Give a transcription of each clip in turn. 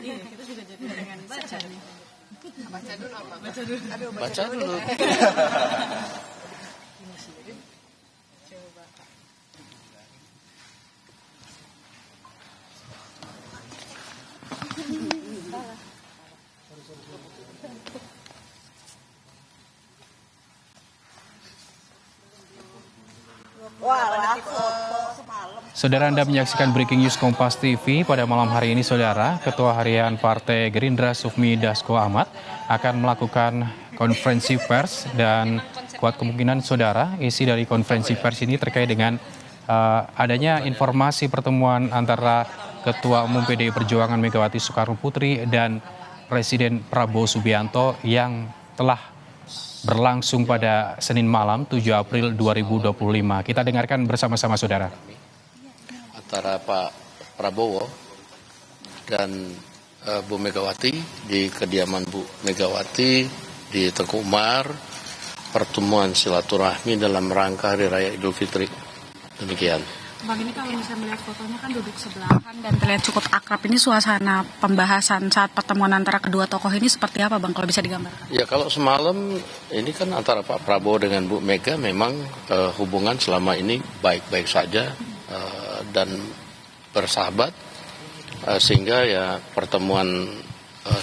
Iya, kita juga jadi dengan baca nih. Baca dulu apa? Baca dulu. Aduh, baca dulu. Coba. Saudara, Anda menyaksikan Breaking News Kompas TV pada malam hari ini, Saudara. Ketua Harian Partai Gerindra Sufmi Dasko Ahmad akan melakukan konferensi pers dan kuat kemungkinan, Saudara, isi dari konferensi pers ini terkait dengan adanya informasi pertemuan antara Ketua Umum PDI Perjuangan Megawati Soekarno Putri dan Presiden Prabowo Subianto yang telah berlangsung pada Senin malam 7 April 2025. Kita dengarkan bersama-sama, Saudara. Antara Pak Prabowo dan Bu Megawati di kediaman Bu Megawati di Teguh Umar, pertemuan silaturahmi dalam rangka Hari Raya Idul Fitri. Demikian. Bang, ini kalau misalnya melihat fotonya kan duduk sebelahan dan terlihat cukup akrab. Ini suasana pembahasan saat pertemuan antara kedua tokoh ini seperti apa, Bang, kalau bisa digambarkan? Ya, kalau semalam ini kan antara Pak Prabowo dengan Bu Mega memang hubungan selama ini baik-baik saja dan bersahabat, sehingga ya pertemuan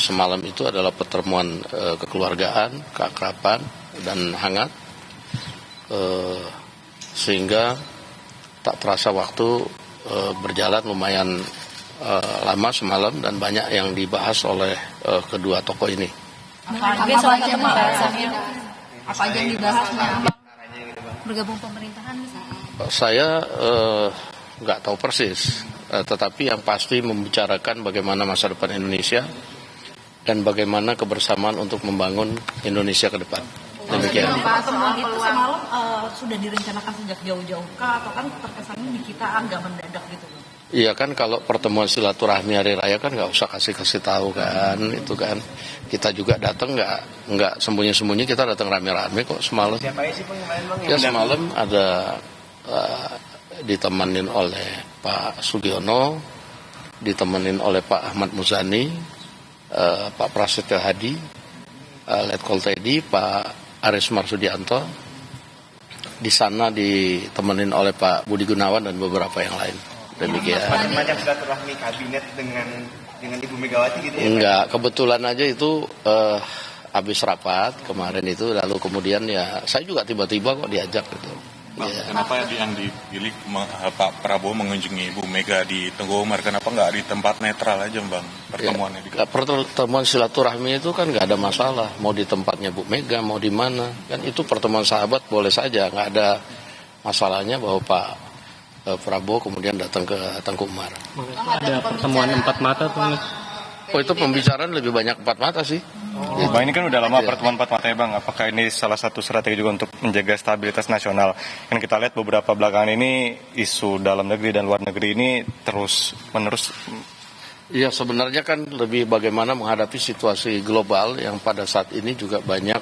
semalam itu adalah pertemuan kekeluargaan, keakraban dan hangat, sehingga tak terasa waktu berjalan lumayan lama semalam dan banyak yang dibahas oleh kedua tokoh ini. Apa aja yang dibahas, Bang? Bergabung pemerintahan misalnya? Saya nggak tahu persis, tetapi yang pasti membicarakan bagaimana masa depan Indonesia dan bagaimana kebersamaan untuk membangun Indonesia ke depan. Demikian. Pertemuan itu semalam sudah direncanakan sejak jauh-jauh kah, atau kan terkesannya di kita agak mendadak gitu? Iya kan, kalau pertemuan silaturahmi hari raya kan nggak usah kasih tahu kan, itu kan kita juga datang nggak sembunyi-sembunyi, kita datang rame-rame kok semalam. Ya semalam ada ditemanin oleh Pak Sugiono, ditemanin oleh Pak Ahmad Muzani, Pak Prasetyo Hadi, Letkol Teddy, Pak Aris Marsudianto. Di sana ditemenin oleh Pak Budi Gunawan dan beberapa yang lain. Demikian. Macam silaturahmi kabinet dengan Ibu Megawati gitu ya? Enggak, kebetulan aja itu habis rapat kemarin itu, lalu kemudian ya saya juga tiba-tiba kok diajak gitu. Bang, ya. Kenapa yang dipilih Pak Prabowo mengunjungi Ibu Mega di Teguh Umar? Kenapa nggak di tempat netral aja, Bang, pertemuannya? Ya, pertemuan silaturahmi itu kan nggak ada masalah, mau di tempatnya Bu Mega, mau di mana, kan itu pertemuan sahabat boleh saja, nggak ada masalahnya bahwa Pak Prabowo kemudian datang ke Teguh Umar. Ada pertemuan empat mata tuh. Oh, itu pembicaraan lebih banyak empat mata sih. Bang, ini kan udah lama pertemuan empat mata ya, Bang. Apakah ini salah satu strategi juga untuk menjaga stabilitas nasional? Kan kita lihat beberapa belakangan ini isu dalam negeri dan luar negeri ini terus menerus. Iya, sebenarnya kan lebih bagaimana menghadapi situasi global yang pada saat ini juga banyak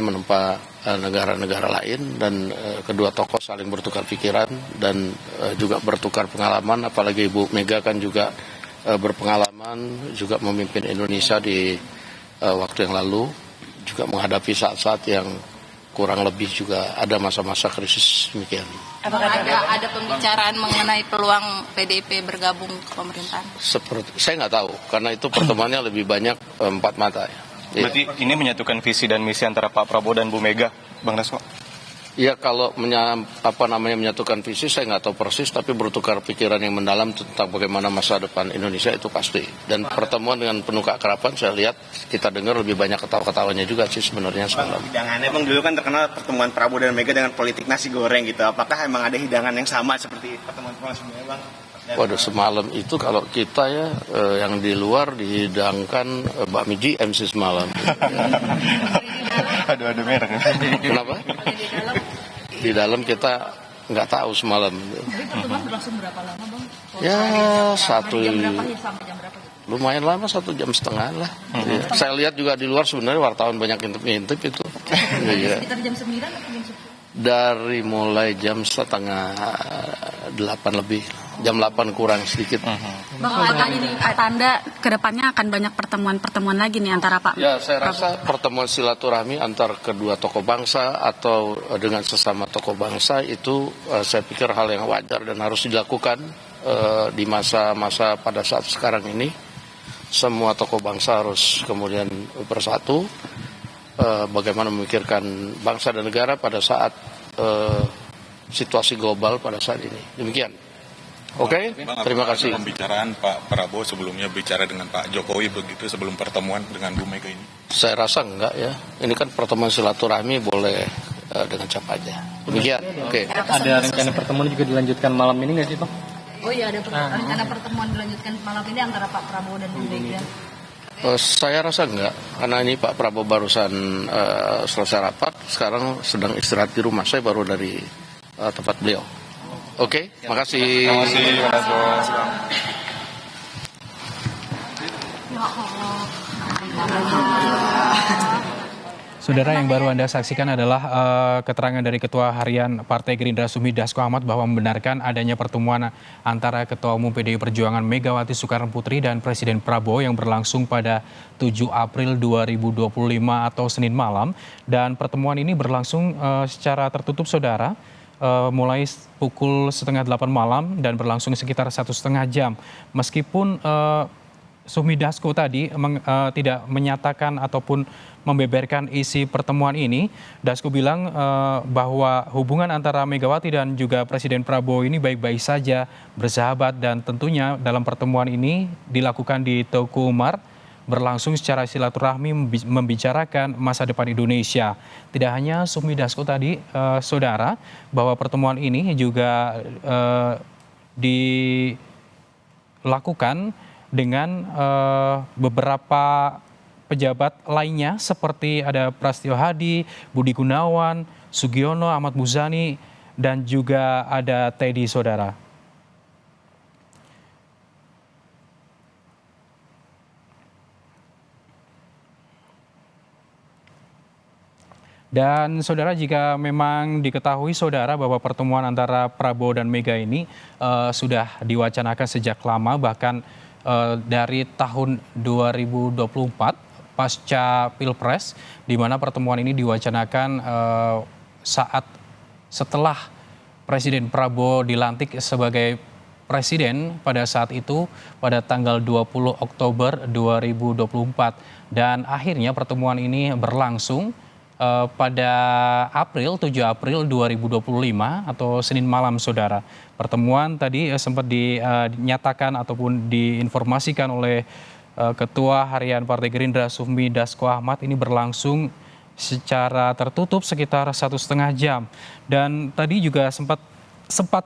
menempa negara-negara lain, dan kedua tokoh saling bertukar pikiran dan juga bertukar pengalaman, apalagi Ibu Mega kan juga berpengalaman juga memimpin Indonesia di waktu yang lalu, juga menghadapi saat-saat yang kurang lebih juga ada masa-masa krisis demikian. Apakah ada pembicaraan mengenai peluang PDIP bergabung ke pemerintahan? Saya nggak tahu, karena itu pertemuannya lebih banyak empat mata ya. Berarti ini menyatukan visi dan misi antara Pak Prabowo dan Bu Mega, Bang Dasko? Ya, kalau menyatukan visi saya nggak tahu persis, tapi bertukar pikiran yang mendalam tentang bagaimana masa depan Indonesia itu pasti. Dan pertemuan dengan penuh keakraban saya lihat, kita dengar lebih banyak ketawa-ketawanya juga sih sebenarnya semalam. Hidangannya, Bang, dulu kan terkenal pertemuan Prabowo dan Mega dengan politik nasi goreng gitu. Apakah emang ada hidangan yang sama seperti pertemuan sebelumnya, Bang? Waduh, semalam itu kalau kita ya yang di luar dihidangkan bakmi GM sih semalam. Aduh merah. Kenapa? Di dalam kita nggak tahu semalam. Jadi pertemuan berlangsung berapa lama, Bang? Ya, Jam berapa sampai jam berapa? Lumayan lama, 1,5 jam lah. Ya. Saya lihat juga di luar sebenarnya wartawan banyak ngintip itu. Sekitar jam 9 atau jam 10? Dari mulai jam setengah 8 lebih, jam 8 kurang sedikit. Bang, apakah ini tanda kedepannya akan banyak pertemuan-pertemuan lagi nih antara Pak? Ya, saya rasa pertemuan silaturahmi antar kedua tokoh bangsa atau dengan sesama tokoh bangsa itu saya pikir hal yang wajar dan harus dilakukan di masa-masa pada saat sekarang ini. Semua tokoh bangsa harus kemudian bersatu, bagaimana memikirkan bangsa dan negara pada saat situasi global pada saat ini. Demikian. Oke, terima kasih. Pembicaraan Pak Prabowo sebelumnya bicara dengan Pak Jokowi begitu sebelum pertemuan dengan Bu Mega ini? Saya rasa enggak ya. Ini kan pertemuan silaturahmi boleh dengan siapa aja. Demikian. Oke. Ada rencana pertemuan juga dilanjutkan malam ini nggak sih, Pak? Oh iya, ada rencana pertemuan dilanjutkan malam ini antara Pak Prabowo dan Bu Mega. Saya rasa enggak, karena ini Pak Prabowo barusan selesai rapat, sekarang sedang istirahat di rumah. Saya baru dari tempat beliau. Oke, makasih. Terima kasih, Mas Hasto. Saudara, yang baru Anda saksikan adalah keterangan dari Ketua Harian Partai Gerindra Sufmi Dasko Ahmad bahwa membenarkan adanya pertemuan antara Ketua Umum PDI Perjuangan Megawati Soekarno Putri dan Presiden Prabowo yang berlangsung pada 7 April 2025 atau Senin malam. Dan pertemuan ini berlangsung secara tertutup, saudara, mulai pukul setengah 8 malam dan berlangsung sekitar 1,5 jam. Meskipun Sufmi Dasko tadi tidak menyatakan ataupun membeberkan isi pertemuan ini, Dasko bilang bahwa hubungan antara Megawati dan juga Presiden Prabowo ini baik-baik saja, bersahabat, dan tentunya dalam pertemuan ini dilakukan di Teguh Umar, berlangsung secara silaturahmi membicarakan masa depan Indonesia. Tidak hanya Sufmi Dasko tadi, saudara, bahwa pertemuan ini juga dilakukan dengan beberapa pejabat lainnya seperti ada Prasetyo Hadi, Budi Gunawan, Sugiono, Ahmad Muzani, dan juga ada Teddy, saudara. Dan saudara, jika memang diketahui saudara bahwa pertemuan antara Prabowo dan Mega ini sudah diwacanakan sejak lama, bahkan dari tahun 2024 pasca Pilpres, di mana pertemuan ini diwacanakan setelah Presiden Prabowo dilantik sebagai presiden pada saat itu pada tanggal 20 Oktober 2024. Dan akhirnya pertemuan ini berlangsung pada 7 April 2025 atau Senin malam, saudara. Pertemuan tadi sempat dinyatakan ataupun diinformasikan oleh Ketua Harian Partai Gerindra Sufmi Dasko Ahmad ini berlangsung secara tertutup sekitar 1,5 jam. Dan tadi juga sempat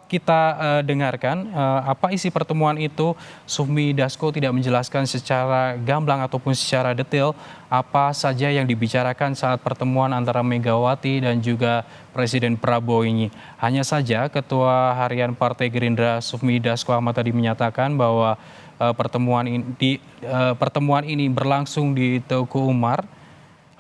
kita dengarkan apa isi pertemuan itu. Sufmi Dasko tidak menjelaskan secara gamblang ataupun secara detail apa saja yang dibicarakan saat pertemuan antara Megawati dan juga Presiden Prabowo ini. Hanya saja Ketua Harian Partai Gerindra Sufmi Dasko Ahmad tadi menyatakan bahwa pertemuan ini berlangsung di Teguh Umar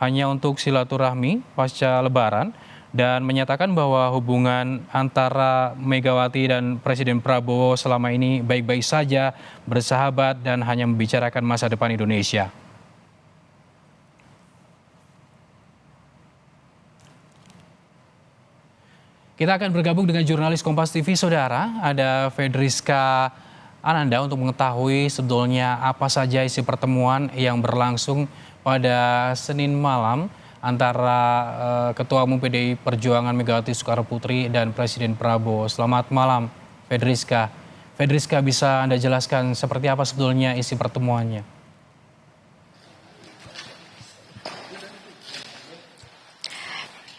hanya untuk silaturahmi pasca Lebaran, dan menyatakan bahwa hubungan antara Megawati dan Presiden Prabowo selama ini baik-baik saja, bersahabat, dan hanya membicarakan masa depan Indonesia. Kita akan bergabung dengan jurnalis Kompas TV, saudara. Ada Fedriska Ananda untuk mengetahui sebetulnya apa saja isi pertemuan yang berlangsung pada Senin malam antara Ketua Umum PDI Perjuangan Megawati Soekarno Putri dan Presiden Prabowo. Selamat malam, Fedriska. Fedriska, bisa Anda jelaskan seperti apa sebetulnya isi pertemuannya?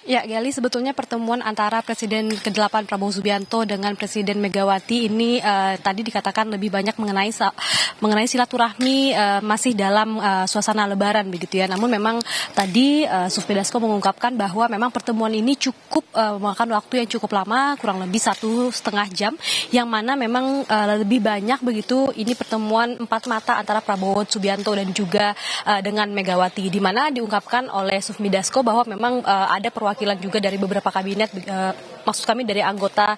Ya, Gali, sebetulnya pertemuan antara Presiden ke-8 Prabowo Subianto dengan Presiden Megawati ini tadi dikatakan lebih banyak mengenai silaturahmi, masih dalam suasana Lebaran begitu ya. Namun memang tadi Sufmi Dasko mengungkapkan bahwa memang pertemuan ini cukup memakan waktu yang cukup lama, kurang lebih 1,5 jam, yang mana memang lebih banyak begitu ini pertemuan empat mata antara Prabowo Subianto dan juga dengan Megawati, di mana diungkapkan oleh Sufmi Dasko bahwa memang ada perwakilan juga dari beberapa kabinet maksud kami dari anggota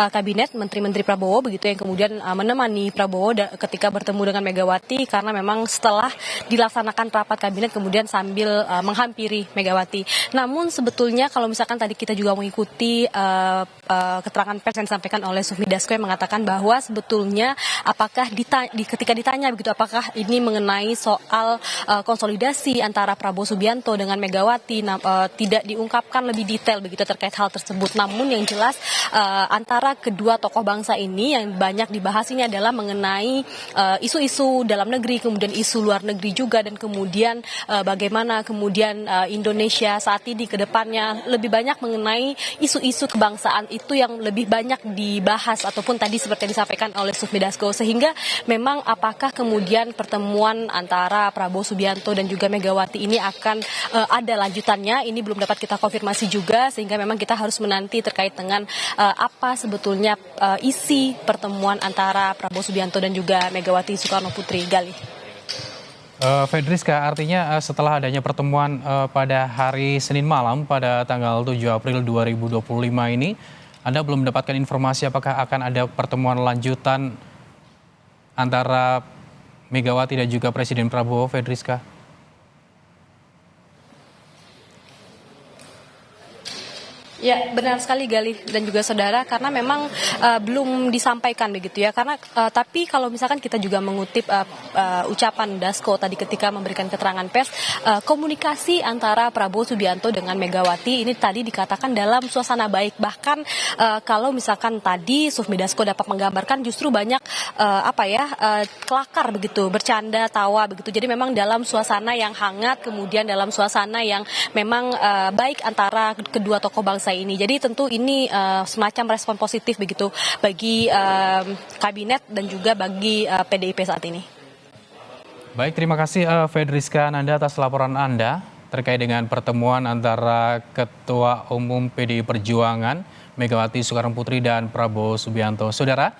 kabinet menteri-menteri Prabowo begitu yang kemudian menemani Prabowo ketika bertemu dengan Megawati, karena memang setelah dilaksanakan rapat kabinet kemudian sambil menghampiri Megawati. Namun sebetulnya kalau misalkan tadi kita juga mengikuti keterangan pers yang disampaikan oleh Sufmi Dasko yang mengatakan bahwa sebetulnya apakah ketika ditanya begitu apakah ini mengenai soal konsolidasi antara Prabowo Subianto dengan Megawati, tidak diungkapkan lebih detail begitu terkait hal tersebut. Namun yang jelas antara kedua tokoh bangsa ini yang banyak dibahas ini adalah mengenai isu-isu dalam negeri, kemudian isu luar negeri juga, dan kemudian bagaimana kemudian Indonesia saat ini ke depannya lebih banyak mengenai isu-isu kebangsaan itu yang lebih banyak dibahas ataupun tadi seperti yang disampaikan oleh Sufmi Dasko, sehingga memang apakah kemudian pertemuan antara Prabowo Subianto dan juga Megawati ini akan ada lanjutannya, ini belum dapat kita konfirmasi juga, sehingga memang kita harus menanti terkait dengan apa sebetulnya isi pertemuan antara Prabowo Subianto dan juga Megawati Soekarno Putri. Gali. Fedriska, artinya setelah adanya pertemuan pada hari Senin malam pada tanggal 7 April 2025 ini, Anda belum mendapatkan informasi apakah akan ada pertemuan lanjutan antara Megawati dan juga Presiden Prabowo, Fedriska? Ya, benar sekali Gali dan juga saudara, karena memang belum disampaikan begitu ya. Karena tapi kalau misalkan kita juga mengutip ucapan Dasko tadi ketika memberikan keterangan pers, komunikasi antara Prabowo Subianto dengan Megawati ini tadi dikatakan dalam suasana baik. Bahkan kalau misalkan tadi Sufmi Dasko dapat menggambarkan justru banyak kelakar begitu, bercanda, tawa begitu. Jadi memang dalam suasana yang hangat, kemudian dalam suasana yang memang baik antara kedua tokoh bangsa ini. Jadi tentu ini semacam respon positif begitu bagi kabinet dan juga bagi PDIP saat ini. Baik, terima kasih Fedriska Nanda atas laporan Anda terkait dengan pertemuan antara Ketua Umum PDI Perjuangan Megawati Soekarno Putri dan Prabowo Subianto. Saudara,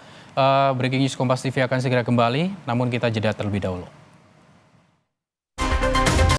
Breaking News Kompas TV akan segera kembali, namun kita jeda terlebih dahulu.